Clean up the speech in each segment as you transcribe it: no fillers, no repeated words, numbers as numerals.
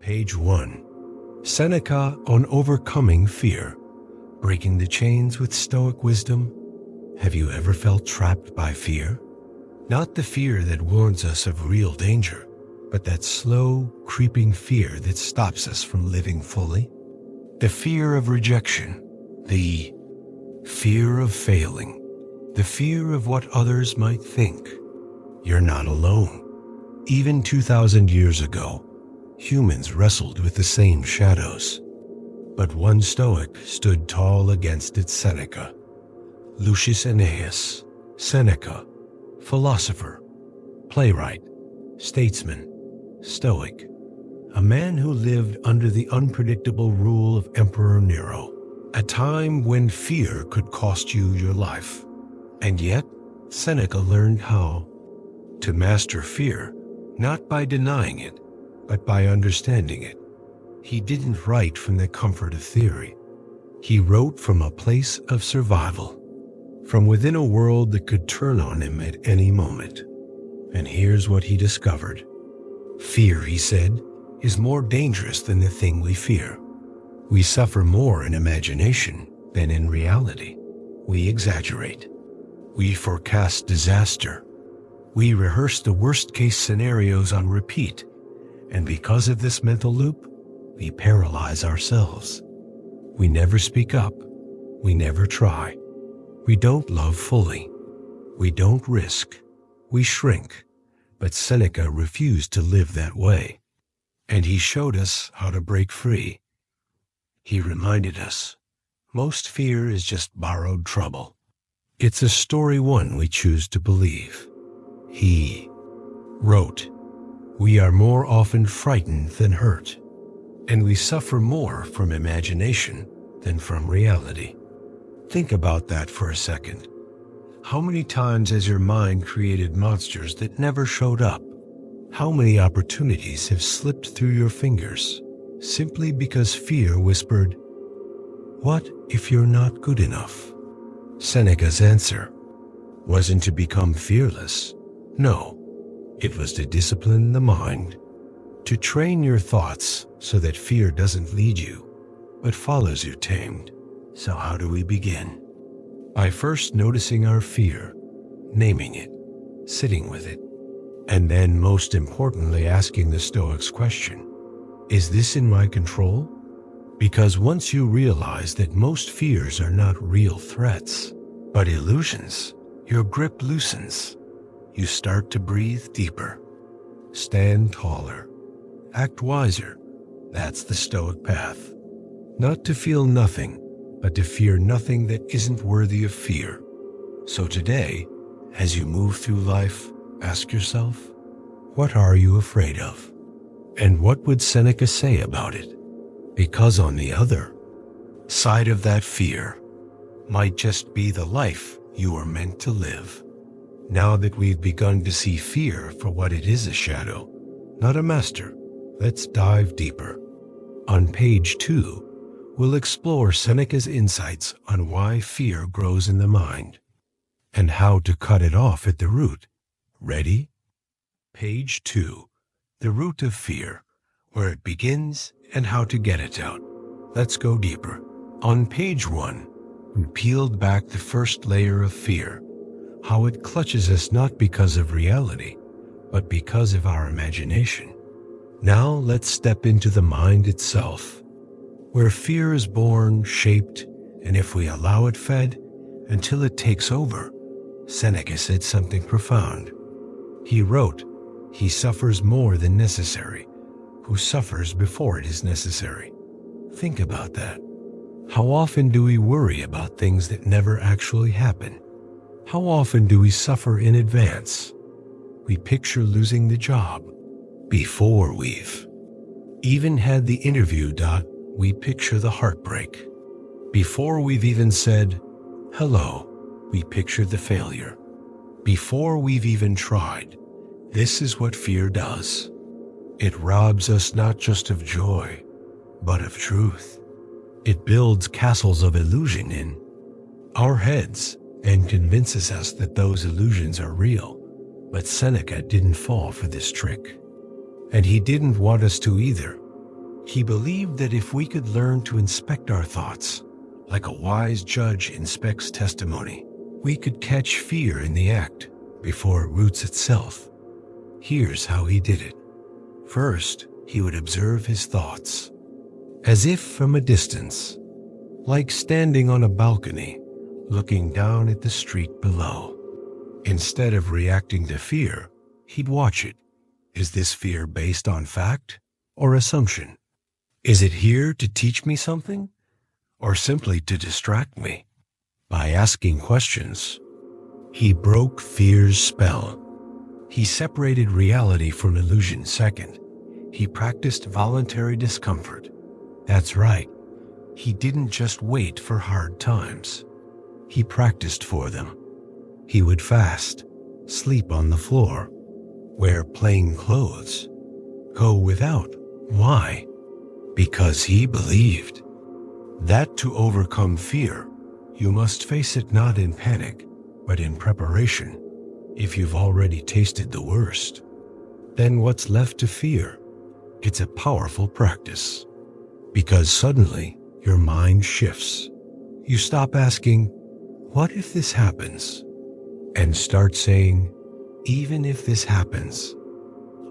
Page 1. Seneca on Overcoming Fear. Breaking the Chains with Stoic Wisdom. Have you ever felt trapped by fear? Not the fear that warns us of real danger, but that slow, creeping fear that stops us from living fully. The fear of rejection, the fear of failing, the fear of what others might think. You're not alone. Even 2,000 years ago, humans wrestled with the same shadows. But one Stoic stood tall against it: Seneca. Lucius Aeneas, Seneca, philosopher, playwright, statesman, Stoic, a man who lived under the unpredictable rule of Emperor Nero, a time when fear could cost you your life. And yet, Seneca learned how to master fear, not by denying it, but by understanding it. He didn't write from the comfort of theory. He wrote from a place of survival, from within a world that could turn on him at any moment. And here's what he discovered. Fear, he said, is more dangerous than the thing we fear. We suffer more in imagination than in reality. We exaggerate. We forecast disaster. We rehearse the worst-case scenarios on repeat. And because of this mental loop, we paralyze ourselves. We never speak up. We never try. We don't love fully. We don't risk. We shrink. But Seneca refused to live that way. And he showed us how to break free. He reminded us, most fear is just borrowed trouble. It's a story one we choose to believe. He wrote, "We are more often frightened than hurt, and we suffer more from imagination than from reality." Think about that for a second. How many times has your mind created monsters that never showed up? How many opportunities have slipped through your fingers simply because fear whispered, "What if you're not good enough?" Seneca's answer wasn't to become fearless. No, it was to discipline the mind, to train your thoughts so that fear doesn't lead you, but follows you tamed. So how do we begin? By first noticing our fear, naming it, sitting with it, and then most importantly asking the Stoics question, is this in my control? Because once you realize that most fears are not real threats, but illusions, your grip loosens. You start to breathe deeper, stand taller, act wiser. That's the Stoic path. Not to feel nothing, but to fear nothing that isn't worthy of fear. So today, as you move through life, ask yourself, what are you afraid of? And what would Seneca say about it? Because on the other side of that fear might just be the life you are meant to live. Now that we've begun to see fear for what it is, a shadow, not a master, let's dive deeper. On page 2, we'll explore Seneca's insights on why fear grows in the mind and how to cut it off at the root. Ready? Page 2, the root of fear, where it begins and how to get it out. Let's go deeper. On page 1, we peeled back the first layer of fear, how it clutches us not because of reality, but because of our imagination. Now let's step into the mind itself, where fear is born, shaped, and if we allow it, fed, until it takes over. Seneca said something profound. He wrote, "He suffers more than necessary, who suffers before it is necessary." Think about that. How often do we worry about things that never actually happen? How often do we suffer in advance? We picture losing the job before we've even had the interview. We picture the heartbreak. Before we've even said hello, we picture the failure. Before we've even tried. This is what fear does. It robs us not just of joy, but of truth. It builds castles of illusion in our heads and convinces us that those illusions are real. But Seneca didn't fall for this trick. And he didn't want us to either. He believed that if we could learn to inspect our thoughts, like a wise judge inspects testimony, we could catch fear in the act before it roots itself. Here's how he did it. First, he would observe his thoughts, as if from a distance, like standing on a balcony, looking down at the street below. Instead of reacting to fear, he'd watch it. Is this fear based on fact or assumption? Is it here to teach me something, or simply to distract me? By asking questions, he broke fear's spell. He separated reality from illusion. Second, he practiced voluntary discomfort. That's right. He didn't just wait for hard times. He practiced for them. He would fast, sleep on the floor, wear plain clothes, go without. Why? Because he believed that to overcome fear, you must face it not in panic, but in preparation. If you've already tasted the worst, then what's left to fear? It's a powerful practice, because suddenly your mind shifts. You stop asking, what if this happens? And start saying, even if this happens,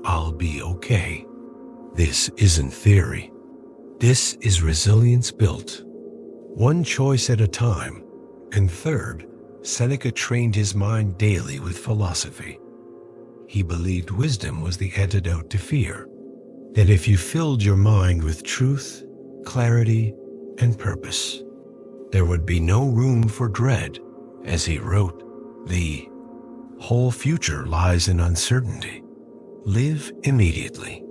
I'll be okay. This isn't theory. This is resilience built, one choice at a time. And third, Seneca trained his mind daily with philosophy. He believed wisdom was the antidote to fear, that if you filled your mind with truth, clarity, and purpose, there would be no room for dread. As he wrote, the whole future lies in uncertainty. Live immediately.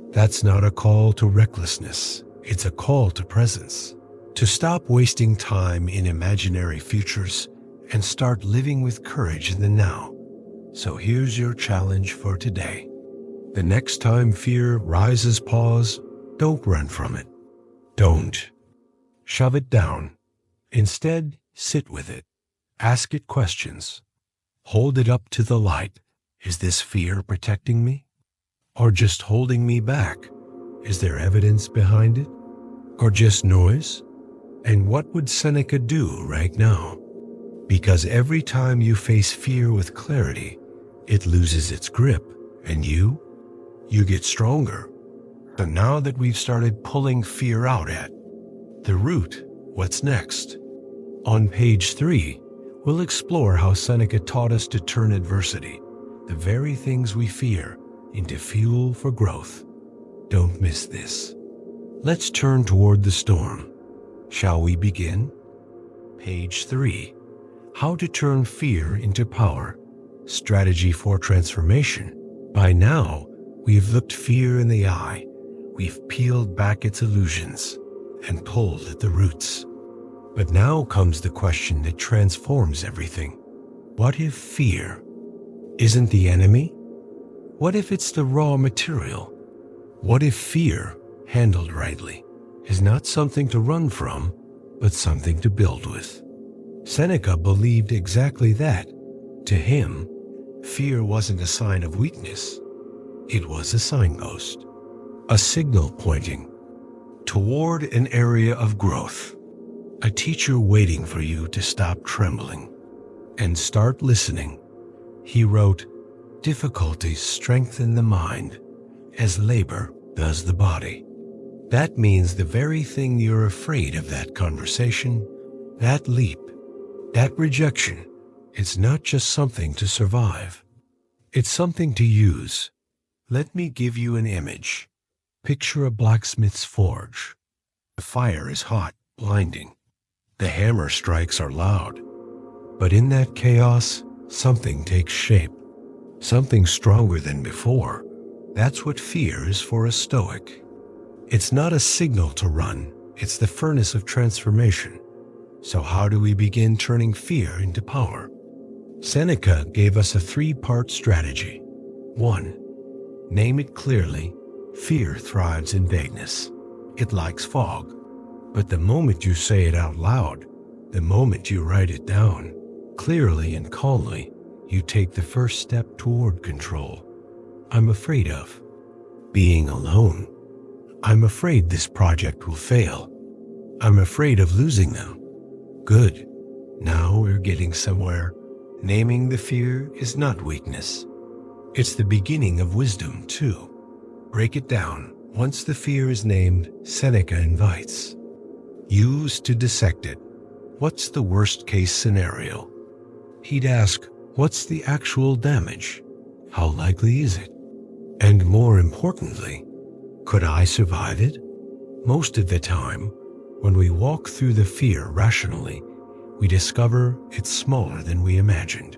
That's not a call to recklessness. It's a call to presence, to stop wasting time in imaginary futures and start living with courage in the now. So here's your challenge for today. The next time fear rises, pause. Don't run from it. Don't shove it down. Instead, sit with it. Ask it questions. Hold it up to the light. Is this fear protecting me? Or just holding me back? Is there evidence behind it? Or just noise? And what would Seneca do right now? Because every time you face fear with clarity, it loses its grip, and you get stronger. So now that we've started pulling fear out at the root, what's next? On page 3, we'll explore how Seneca taught us to turn adversity, the very things we fear, into fuel for growth. Don't miss this. Let's turn toward the storm. Shall we begin? Page 3. How to turn fear into power. Strategy for transformation. By now, we've looked fear in the eye. We've peeled back its illusions and pulled at the roots. But now comes the question that transforms everything. What if fear isn't the enemy? What if it's the raw material? What if fear, handled rightly, is not something to run from, but something to build with? Seneca believed exactly that. To him, fear wasn't a sign of weakness. It was a signpost, a signal pointing toward an area of growth, a teacher waiting for you to stop trembling and start listening. He wrote, difficulties strengthen the mind as labor does the body. That means the very thing you're afraid of, that conversation, that leap, that rejection, it's not just something to survive. It's something to use. Let me give you an image. Picture a blacksmith's forge. The fire is hot, blinding. The hammer strikes are loud. But in that chaos, something takes shape. Something stronger than before. That's what fear is for a Stoic. It's not a signal to run. It's the furnace of transformation. So how do we begin turning fear into power? Seneca gave us a 3-part strategy. 1. Name it clearly. Fear thrives in vagueness. It likes fog. But the moment you say it out loud, the moment you write it down, clearly and calmly, you take the first step toward control. I'm afraid of being alone. I'm afraid this project will fail. I'm afraid of losing them. Good. Now we're getting somewhere. Naming the fear is not weakness. It's the beginning of wisdom, too. Break it down. Once the fear is named, Seneca invites use to dissect it. What's the worst-case scenario? He'd ask, what's the actual damage? How likely is it? And more importantly, could I survive it? Most of the time, when we walk through the fear rationally, we discover it's smaller than we imagined,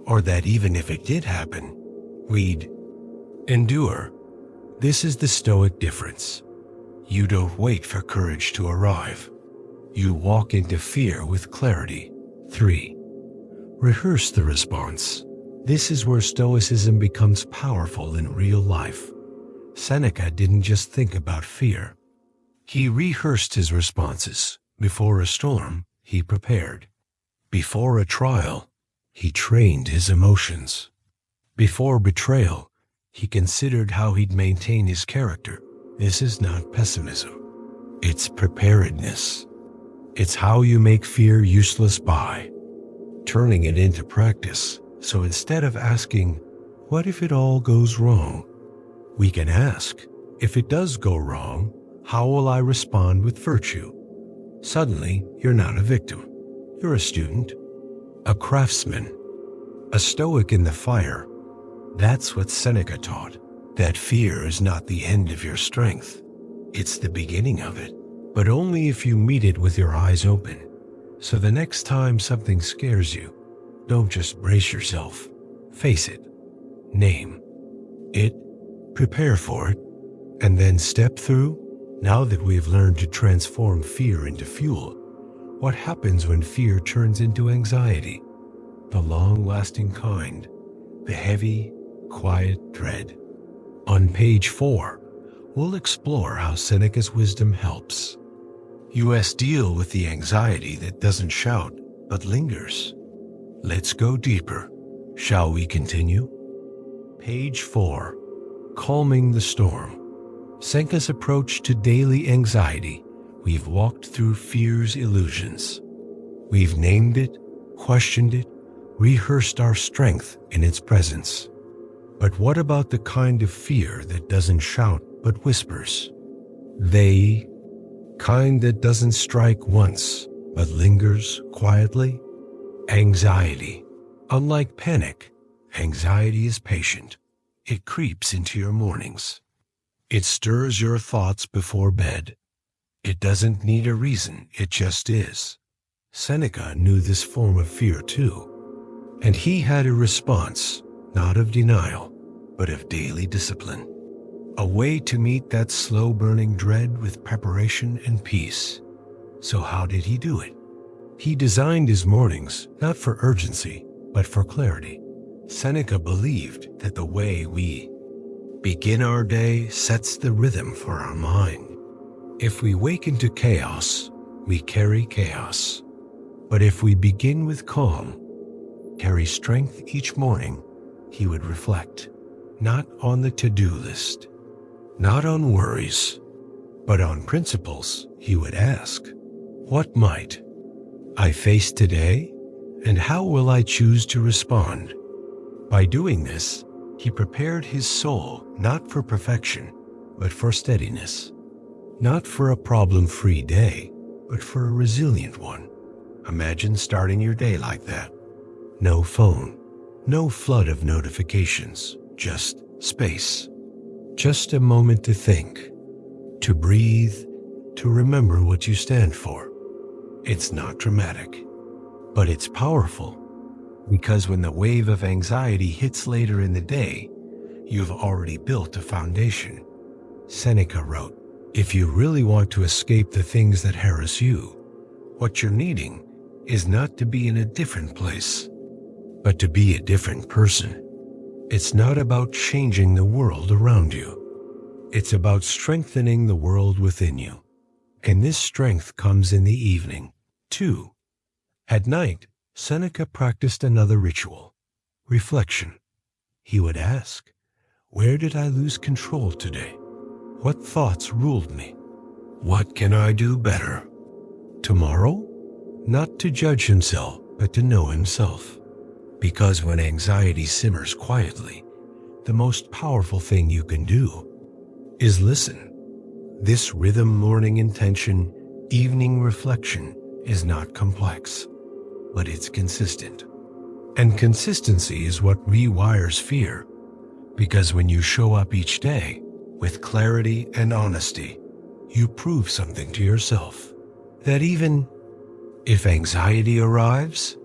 or that even if it did happen, we'd endure. This is the Stoic difference. You don't wait for courage to arrive. You walk into fear with clarity. 3. Rehearse the response. This is where Stoicism becomes powerful in real life. Seneca didn't just think about fear. He rehearsed his responses. Before a storm, he prepared. Before a trial, he trained his emotions. Before betrayal, he considered how he'd maintain his character. This is not pessimism. It's preparedness. It's how you make fear useless by turning it into practice. So instead of asking, what if it all goes wrong? We can ask, if it does go wrong, how will I respond with virtue? Suddenly, you're not a victim. You're a student, a craftsman, a Stoic in the fire. That's what Seneca taught, that fear is not the end of your strength. It's the beginning of it, but only if you meet it with your eyes open. So the next time something scares you, don't just brace yourself. Face it, name it, prepare for it, and then step through. Now that we've learned to transform fear into fuel, what happens when fear turns into anxiety? The long-lasting kind, the heavy, quiet dread. On page 4, we'll explore how Seneca's wisdom helps us deal with the anxiety that doesn't shout but lingers. Let's go deeper. Shall we continue? Page 4. Calming the storm. Seneca's approach to daily anxiety. We've walked through fear's illusions. We've named it, questioned it, rehearsed our strength in its presence. But what about the kind of fear that doesn't shout but whispers? The kind that doesn't strike once but lingers quietly? Anxiety. Unlike panic, anxiety is patient. It creeps into your mornings. It stirs your thoughts before bed. It doesn't need a reason, it just is. Seneca knew this form of fear too, and he had a response, not of denial, but of daily discipline. A way to meet that slow-burning dread with preparation and peace. So how did he do it? He designed his mornings not for urgency, but for clarity. Seneca believed that the way we begin our day sets the rhythm for our mind. If we wake into chaos, we carry chaos. But if we begin with calm, carry strength each morning, he would reflect, not on the to-do list, not on worries, but on principles. He would ask, what might I face today, and how will I choose to respond? By doing this, he prepared his soul not for perfection, but for steadiness. Not for a problem-free day, but for a resilient one. Imagine starting your day like that. No phone, no flood of notifications, just space. Just a moment to think, to breathe, to remember what you stand for. It's not dramatic, but it's powerful, because when the wave of anxiety hits later in the day, you've already built a foundation. Seneca wrote, if you really want to escape the things that harass you, what you're needing is not to be in a different place, but to be a different person. It's not about changing the world around you. It's about strengthening the world within you. And this strength comes in the evening, too. At night, Seneca practiced another ritual, reflection. He would ask, where did I lose control today? What thoughts ruled me? What can I do better? Tomorrow? Not to judge himself, but to know himself. Because when anxiety simmers quietly, the most powerful thing you can do is listen. This rhythm morning intention, evening reflection is not complex, but it's consistent. And consistency is what rewires fear, because when you show up each day with clarity and honesty, you prove something to yourself, that even if anxiety arrives,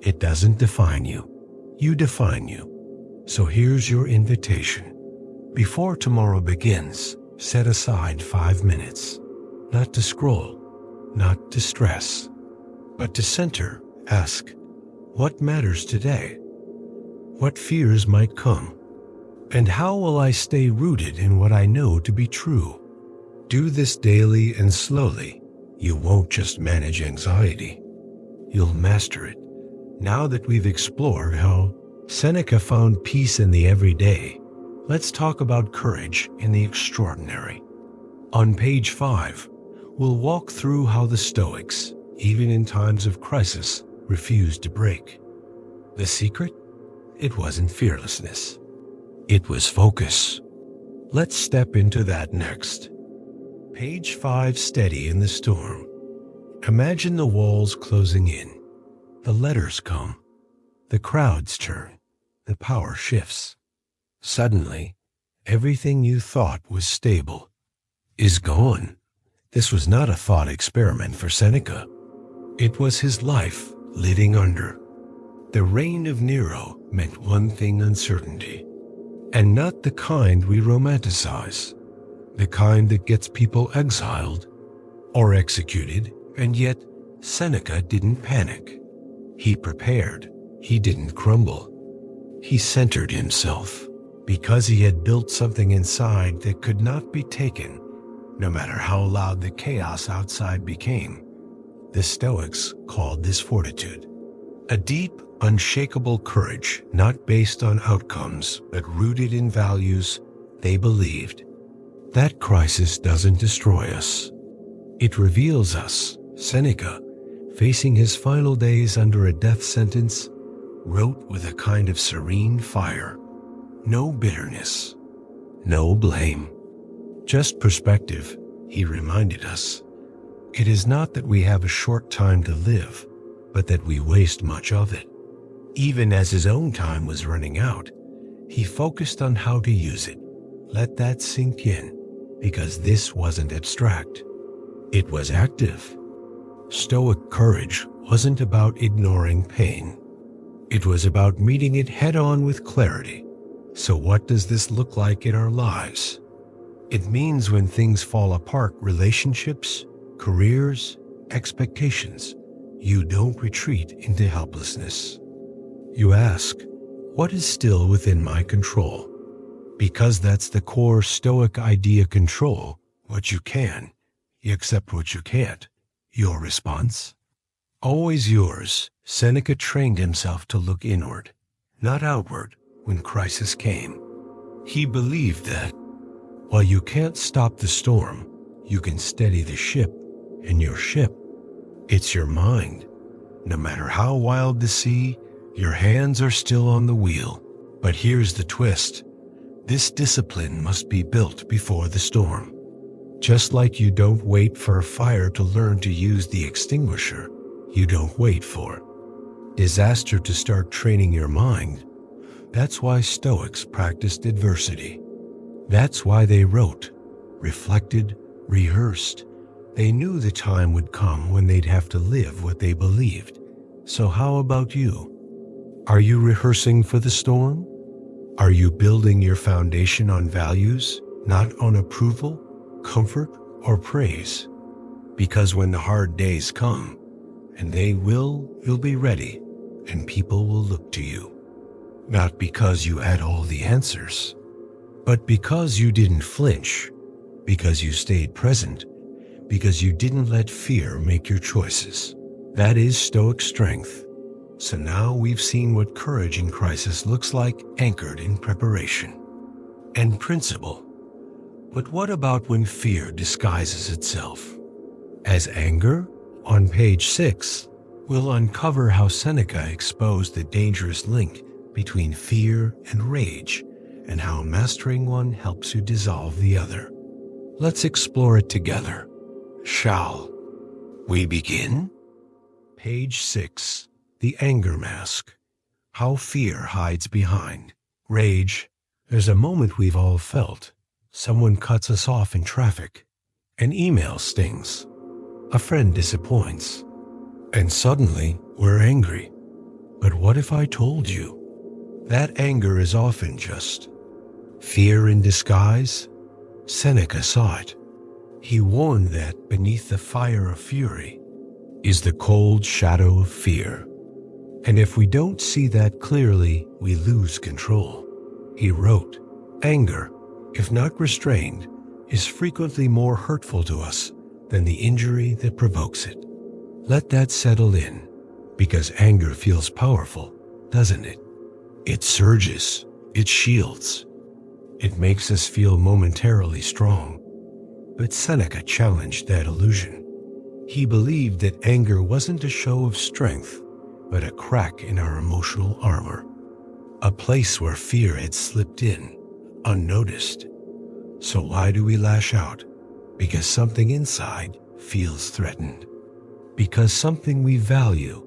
it doesn't define you. You define you. So here's your invitation. Before tomorrow begins, set aside 5 minutes, not to scroll, not to stress, but to center. Ask, what matters today? What fears might come? And how will I stay rooted in what I know to be true? Do this daily and slowly. You won't just manage anxiety. You'll master it. Now that we've explored how Seneca found peace in the everyday, let's talk about courage in the extraordinary. On page 5, we'll walk through how the Stoics, even in times of crisis, refused to break. The secret? It wasn't fearlessness. It was focus. Let's step into that next. Page 5, steady in the storm. Imagine the walls closing in. The letters come. The crowds turn. The power shifts. Suddenly, everything you thought was stable is gone. This was not a thought experiment for Seneca. It was his life living under. The reign of Nero meant one thing: uncertainty. And not the kind we romanticize. The kind that gets people exiled or executed, and yet Seneca didn't panic. He prepared. He didn't crumble. He centered himself because he had built something inside that could not be taken, no matter how loud the chaos outside became. The Stoics called this fortitude. A deep, unshakable courage, not based on outcomes, but rooted in values they believed. That crisis doesn't destroy us. It reveals us. Seneca, facing his final days under a death sentence, wrote with a kind of serene fire. No bitterness, no blame, just perspective. He reminded us, it is not that we have a short time to live, but that we waste much of it. Even as his own time was running out, he focused on how to use it. Let that sink in, because this wasn't abstract. It was active. Stoic courage wasn't about ignoring pain. It was about meeting it head-on with clarity. So what does this look like in our lives? It means when things fall apart, relationships, careers, expectations, you don't retreat into helplessness. You ask, what is still within my control? Because that's the core Stoic idea: control what you can, you accept what you can't. Your response? Always yours. Seneca trained himself to look inward, not outward, when crisis came. He believed that while you can't stop the storm, you can steady the ship, and your ship, it's your mind. No matter how wild the sea, your hands are still on the wheel. But here's the twist. This discipline must be built before the storm. Just like you don't wait for a fire to learn to use the extinguisher, you don't wait for disaster to start training your mind. That's why Stoics practiced adversity. That's why they wrote, reflected, rehearsed. They knew the time would come when they'd have to live what they believed. So how about you? Are you rehearsing for the storm? Are you building your foundation on values, not on approval, comfort, or praise? Because when the hard days come, and they will, you'll be ready, and people will look to you. Not because you had all the answers, but because you didn't flinch, because you stayed present, because you didn't let fear make your choices. That is Stoic strength. So now we've seen what courage in crisis looks like, anchored in preparation and principle. But what about when fear disguises itself as anger? On page 6, we'll uncover how Seneca exposed the dangerous link between fear and rage, and how mastering one helps you dissolve the other. Let's explore it together. Shall we begin? Page 6. The Anger Mask. How fear hides behind rage. There's a moment we've all felt. Someone cuts us off in traffic. An email stings. A friend disappoints. And suddenly, we're angry. But what if I told you? That anger is often just fear in disguise. Seneca saw it. He warned that beneath the fire of fury is the cold shadow of fear. And if we don't see that clearly, we lose control. He wrote, "Anger, if not restrained, is frequently more hurtful to us than the injury that provokes it." Let that settle in, because anger feels powerful, doesn't it? It surges, it shields, it makes us feel momentarily strong. But Seneca challenged that illusion. He believed that anger wasn't a show of strength, but a crack in our emotional armor, a place where fear had slipped in, unnoticed. So why do we lash out? Because something inside feels threatened. Because something we value,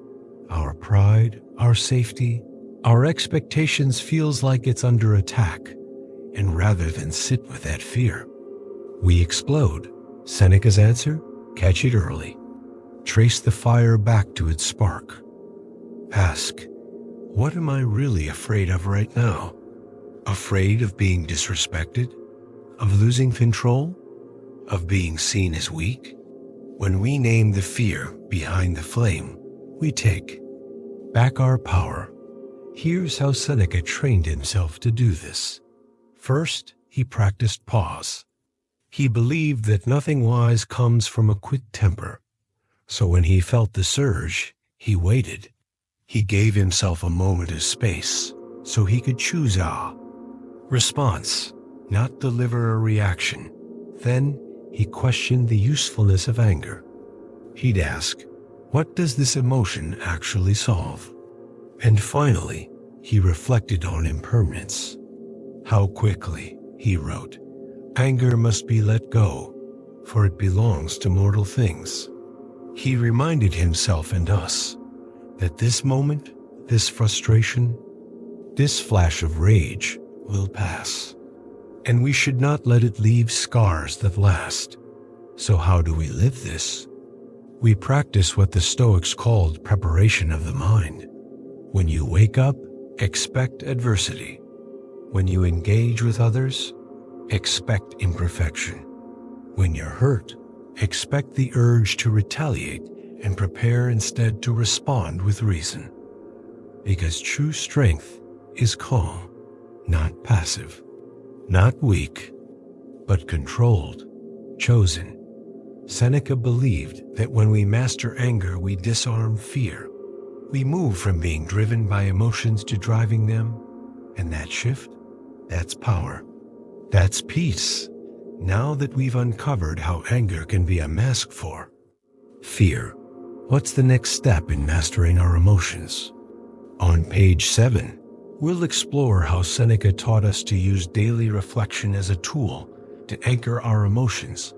our pride, our safety, our expectations feels like it's under attack. And rather than sit with that fear, we explode. Seneca's answer? Catch it early. Trace the fire back to its spark. Ask, what am I really afraid of right now? Afraid of being disrespected? Of losing control? Of being seen as weak? When we name the fear behind the flame, we take back our power. Here's how Seneca trained himself to do this. First, he practiced pause. He believed that nothing wise comes from a quick temper. So when he felt the surge, he waited. He gave himself a moment of space so he could choose a response, not deliver a reaction. Then he questioned the usefulness of anger. He'd ask, what does this emotion actually solve? And finally, he reflected on impermanence. How quickly, he wrote, anger must be let go, for it belongs to mortal things. He reminded himself and us that this moment, this frustration, this flash of rage will pass, and we should not let it leave scars that last. So how do we live this? We practice what the Stoics called preparation of the mind. When you wake up, expect adversity. When you engage with others, expect imperfection. When you're hurt, expect the urge to retaliate and prepare instead to respond with reason. Because true strength is calm, not passive, not weak, but controlled, chosen. Seneca believed that when we master anger, we disarm fear. We move from being driven by emotions to driving them, and that shift, that's power. That's peace. Now that we've uncovered how anger can be a mask for fear, what's the next step in mastering our emotions? On page 7, we'll explore how Seneca taught us to use daily reflection as a tool to anchor our emotions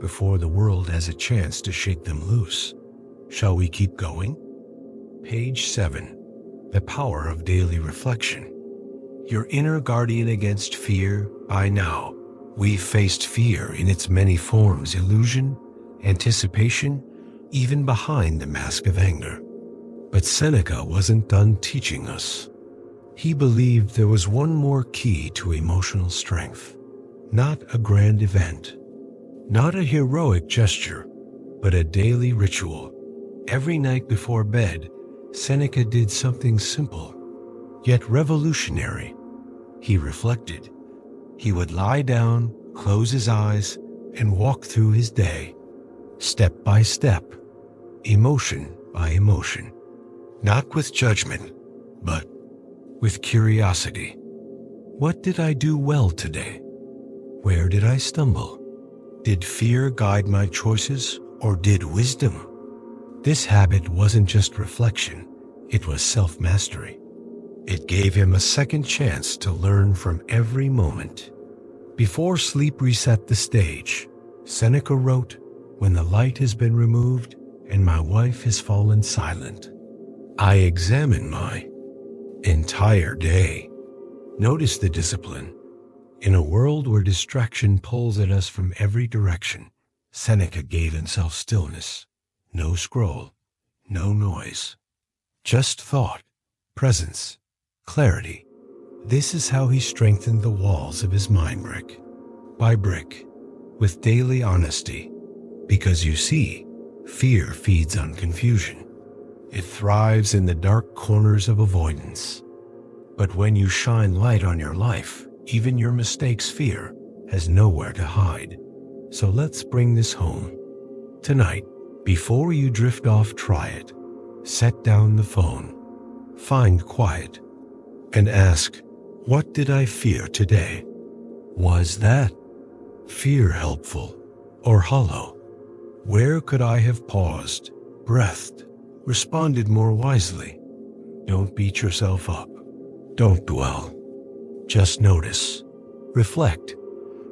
before the world has a chance to shake them loose. Shall we keep going? Page 7, the power of daily reflection. Your inner guardian against fear. By now, we've faced fear in its many forms: illusion, anticipation, even behind the mask of anger. But Seneca wasn't done teaching us. He believed there was one more key to emotional strength. Not a grand event, not a heroic gesture, but a daily ritual. Every night before bed, Seneca did something simple, yet revolutionary. He reflected. He would lie down, close his eyes, and walk through his day, step by step, emotion by emotion. Not with judgment, but with curiosity. What did I do well today? Where did I stumble? Did fear guide my choices, or did wisdom? This habit wasn't just reflection, it was self-mastery. It gave him a second chance to learn from every moment. Before sleep reset the stage, Seneca wrote, "When the light has been removed and my wife has fallen silent, I examine my entire day." Notice the discipline. In a world where distraction pulls at us from every direction, Seneca gave himself stillness. No scroll, no noise. Just thought, presence, clarity. This is how he strengthened the walls of his mind brick by brick, with daily honesty. Because you see, fear feeds on confusion. It thrives in the dark corners of avoidance. But when you shine light on your life, even your mistakes' fear has nowhere to hide. So let's bring this home. Tonight, before you drift off, try it. Set down the phone, find quiet, and ask, what did I fear today? Was that fear helpful or hollow? Where could I have paused, breathed, responded more wisely? Don't beat yourself up. Don't dwell. Just notice. Reflect.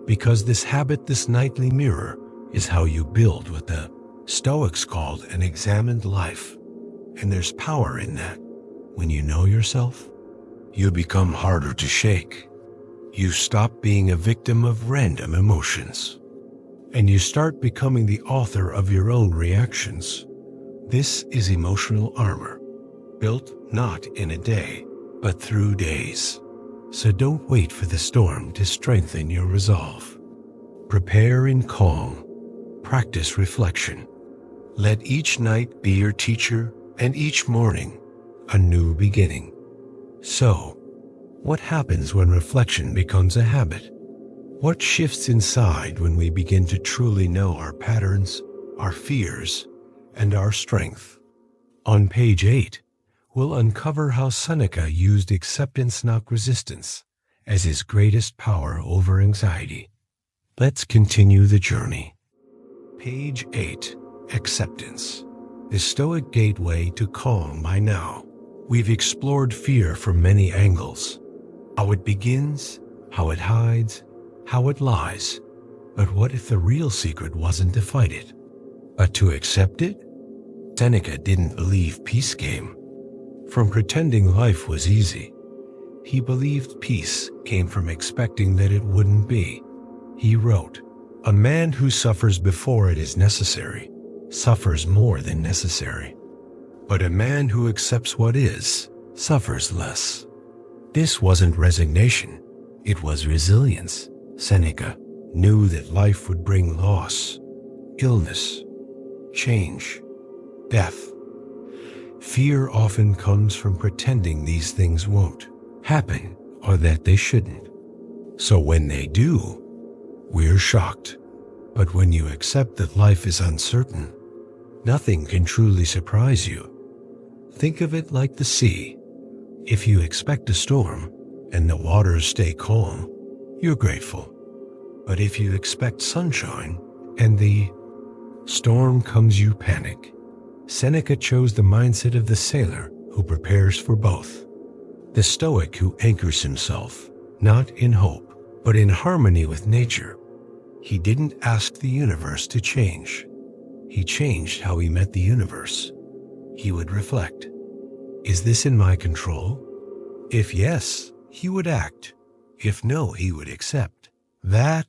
Because this habit, this nightly mirror, is how you build what the Stoics called an examined life. And there's power in that. When you know yourself, you become harder to shake. You stop being a victim of random emotions. And you start becoming the author of your own reactions. This is emotional armor, built not in a day, but through days. So don't wait for the storm to strengthen your resolve. Prepare in calm. Practice reflection. Let each night be your teacher and each morning a new beginning. So, what happens when reflection becomes a habit? What shifts inside when we begin to truly know our patterns, our fears, and our strength? On page 8, we'll uncover how Seneca used acceptance, not resistance, as his greatest power over anxiety. Let's continue the journey. Page 8, Acceptance. The Stoic Gateway to Calm. By now, we've explored fear from many angles. How it begins, how it hides, how it lies. But what if the real secret wasn't to fight it, but to accept it? Seneca didn't believe peace came from pretending life was easy. He believed peace came from expecting that it wouldn't be. He wrote, "A man who suffers before it is necessary suffers more than necessary. But a man who accepts what is suffers less." This wasn't resignation, it was resilience. Seneca knew that life would bring loss, illness, change, death. Fear often comes from pretending these things won't happen or that they shouldn't. So when they do, we're shocked. But when you accept that life is uncertain, nothing can truly surprise you. Think of it like the sea. If you expect a storm and the waters stay calm, you're grateful. But if you expect sunshine and the storm comes, you panic. Seneca chose the mindset of the sailor who prepares for both. The Stoic who anchors himself, not in hope, but in harmony with nature. He didn't ask the universe to change. He changed how he met the universe. He would reflect. Is this in my control? If yes, he would act. If no, he would accept. That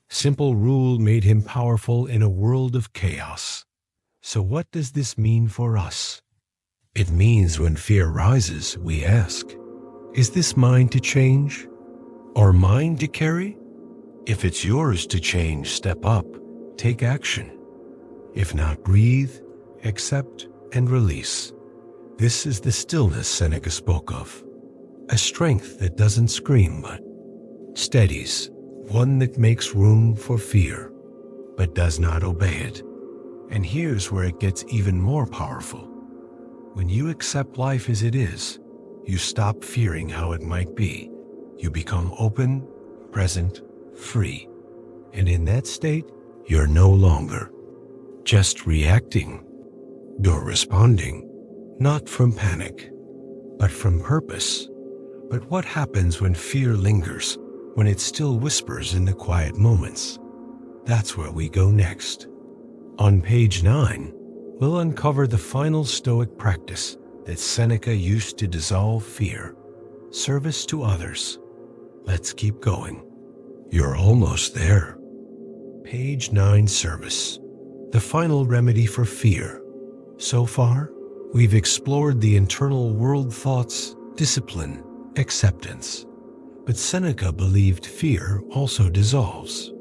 simple rule made him powerful in a world of chaos. So what does this mean for us? It means when fear rises, we ask, is this mine to change or mine to carry? If it's yours to change, step up, take action. If not, breathe, accept, and release. This is the stillness Seneca spoke of. A strength that doesn't scream but steadies, one that makes room for fear, but does not obey it. And here's where it gets even more powerful. When you accept life as it is, you stop fearing how it might be. You become open, present, free. And in that state, you're no longer just reacting. You're responding, not from panic, but from purpose. But what happens when fear lingers, when it still whispers in the quiet moments? That's where we go next. On page 9, we'll uncover the final Stoic practice that Seneca used to dissolve fear: service to others. Let's keep going. You're almost there. Page 9, service, the final remedy for fear. So far, we've explored the internal world thoughts, discipline, acceptance. But Seneca believed fear also dissolves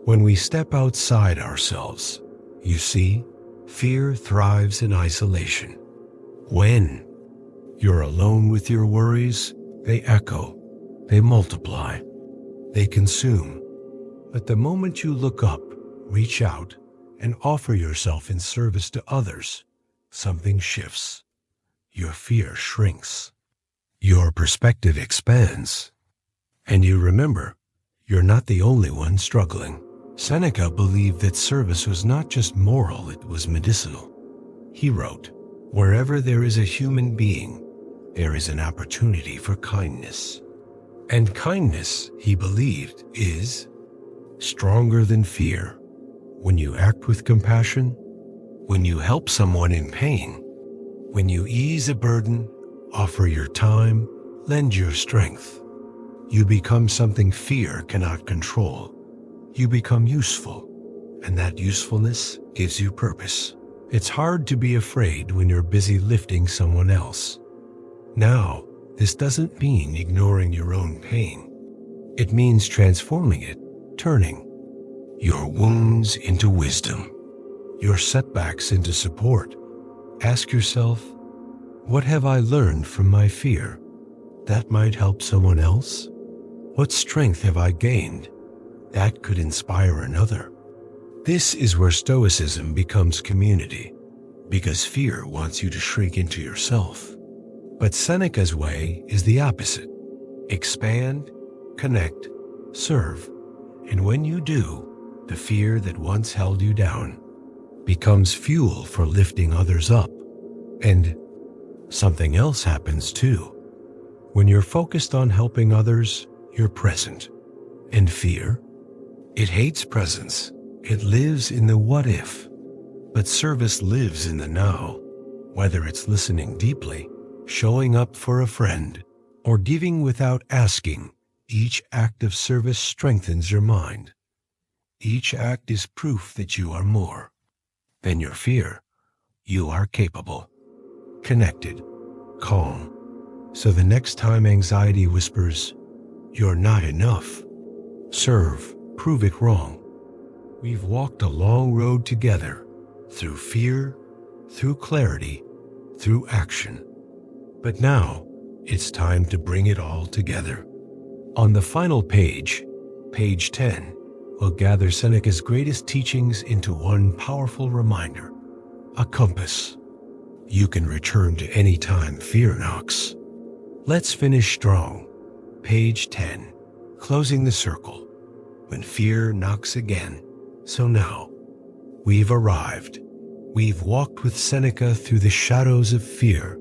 when we step outside ourselves. You see, fear thrives in isolation. When you're alone with your worries, they echo, they multiply, they consume. But the moment you look up, reach out, and offer yourself in service to others, something shifts. Your fear shrinks. Your perspective expands. And you remember, you're not the only one struggling. Seneca believed that service was not just moral, it was medicinal. He wrote, "Wherever there is a human being, there is an opportunity for kindness." And kindness, he believed, is stronger than fear. When you act with compassion, when you help someone in pain, when you ease a burden, offer your time, lend your strength, you become something fear cannot control. You become useful, and that usefulness gives you purpose. It's hard to be afraid when you're busy lifting someone else. Now, this doesn't mean ignoring your own pain. It means transforming it, turning your wounds into wisdom, your setbacks into support. Ask yourself, what have I learned from my fear that might help someone else? What strength have I gained that could inspire another? This is where Stoicism becomes community, because fear wants you to shrink into yourself. But Seneca's way is the opposite. Expand, connect, serve. And when you do, the fear that once held you down becomes fuel for lifting others up. And something else happens too. When you're focused on helping others, you're present. And fear, it hates presence. It lives in the what if. But service lives in the now. Whether it's listening deeply, showing up for a friend, or giving without asking, each act of service strengthens your mind. Each act is proof that you are more than your fear. You are capable, connected, calm. So the next time anxiety whispers, "You're not enough," serve, prove it wrong. We've walked a long road together, through fear, through clarity, through action. But now, it's time to bring it all together. On the final page, page 10, we'll gather Seneca's greatest teachings into one powerful reminder, a compass you can return to any time fear knocks. Let's finish strong. Page 10, closing the circle, when fear knocks again. So now, we've arrived. We've walked with Seneca through the shadows of fear,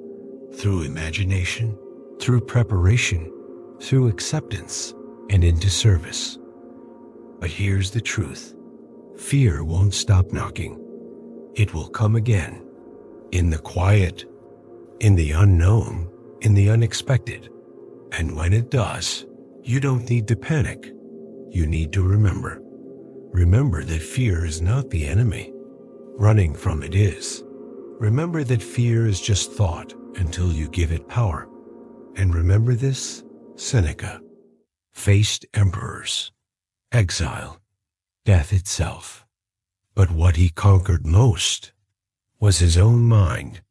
through imagination, through preparation, through acceptance, and into service. But here's the truth. Fear won't stop knocking. It will come again. In the quiet, in the unknown, in the unexpected. And when it does, you don't need to panic. You need to remember. Remember that fear is not the enemy. Running from it is. Remember that fear is just thought until you give it power. And remember this, Seneca faced emperors, exile, death itself. But what he conquered most was his own mind.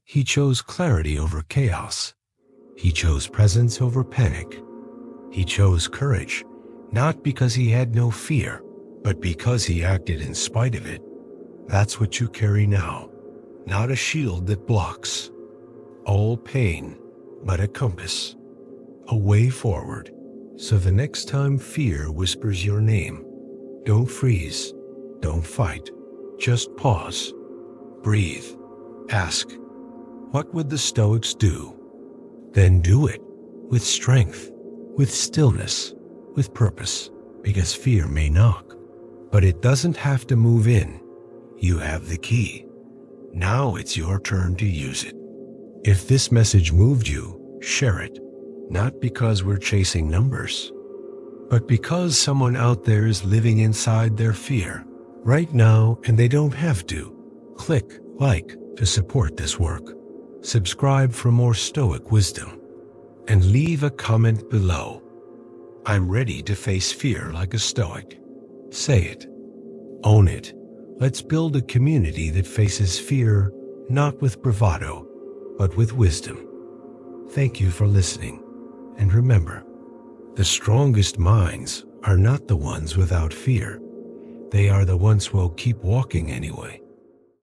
He chose clarity over chaos. He chose presence over panic. He chose courage, not because he had no fear, but because he acted in spite of it. That's what you carry now, not a shield that blocks all pain, but a compass, a way forward. So the next time fear whispers your name, don't freeze, don't fight, just pause, breathe, ask, what would the Stoics do? Then do it with strength, with stillness, with purpose, because fear may knock, but it doesn't have to move in. You have the key. Now it's your turn to use it. If this message moved you, share it, not because we're chasing numbers, but because someone out there is living inside their fear right now and they don't have to. Click like to support this work. Subscribe for more Stoic wisdom and leave a comment below. I'm ready to face fear like a Stoic. Say it. Own it. Let's build a community that faces fear not with bravado, but with wisdom. Thank you for listening. And remember, the strongest minds are not the ones without fear. They are the ones who will keep walking anyway.